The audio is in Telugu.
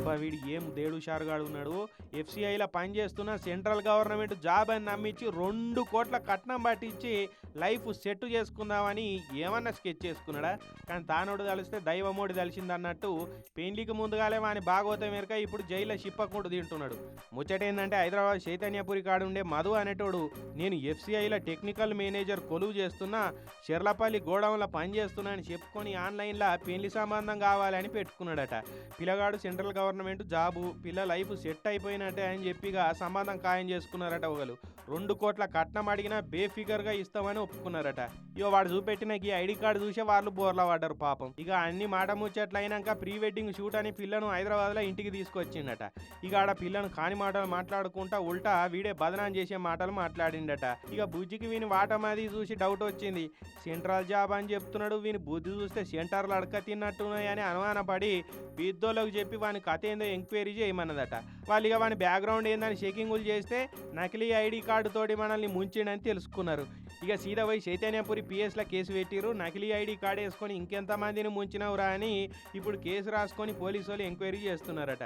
అబ్బా వీడు ఏం దేడు షారుగాడు ఉన్నాడు. ఎఫ్సిఐలో పనిచేస్తున్న సెంట్రల్ గవర్నమెంట్ జాబ్ అని నమ్మించి 2 కోట్ల కట్నం పట్టించి లైఫ్ సెట్ చేసుకుందామని ఏమన్నా స్కెచ్ చేసుకున్నాడా? కానీ తానోడు కలిస్తే దైవమోడి తెలిసిందన్నట్టు పెళ్లికి ముందుగాలే వాని భాగవతం మేరక ఇప్పుడు జైల్లో షిప్పకుండా తింటున్నాడు. ముచ్చటేందంటే హైదరాబాద్ చైతన్యపురి కాడుండే మధు అనేటోడు నేను ఎఫ్సిఐలో టెక్నికల్ మేనేజర్ కొలువు చేస్తున్నా, షెర్లపల్లి గోడౌన్లో పనిచేస్తున్నా అని చెప్పుకొని ఆన్లైన్లో పెళ్లి సంబంధం కావాలని పెట్టుకున్నాడట. పిల్లగాడు సెంట్రల్ గవర్నమెంట్ జాబు, పిల్ల లైఫ్ సెట్ అయిపోయినట్టే అని చెప్పిగా సంబంధం ఖాయం చేసుకున్నారట. ఒకరు 2 కోట్ల కట్నం అడిగినా బేఫిగర్గా ఇస్తామని ఒప్పుకున్నారట. ఇక వాడు చూపెట్టిన ఈ ఐడి కార్డు చూసే వాళ్ళు బోర్లా పడ్డారు పాపం. ఇక అన్ని మాట ముచ్చట్లు అయినాక ప్రీ వెడ్డింగ్ షూట్ అని పిల్లను హైదరాబాద్లో ఇంటికి తీసుకొచ్చిండట. ఇక ఆడ పిల్లను కాని మాటలు మాట్లాడుకుంటా ఉల్టా వీడే బదనాం చేసే మాటలు మాట్లాడిండట. ఇక బుజ్జికి వీని వాటమాది చూసి డౌట్ వచ్చింది. సెంట్రల్ జాబ్ అని చెప్తున్నాడు, వీని బుద్ధి చూస్తే సెంటర్లు అడక తిన్నట్టున్నాయని అనుమానపడి పెద్దోళ్ళకు చెప్పి వాని కథ ఏందో ఎంక్వైరీ చేయమన్నదట. వాళ్ళు ఇక వాని బ్యాక్గ్రౌండ్ ఏందని చెకింగులు చేస్తే నకిలీ ఐడి కార్డు తోటి మనల్ని ముంచిండని తెలుసుకున్నారు. ఇక సీదా పోయి చైతన్యపురి పిఎస్లో కేసు పెట్టిరు. నకిలీ ఐడి కార్డు వేసుకొని ఇంకెంతమందిని ముంచినవురా అని ఇప్పుడు కేసు రాసుకొని పోలీసు వాళ్ళు ఎంక్వైరీ చేస్తున్నారట.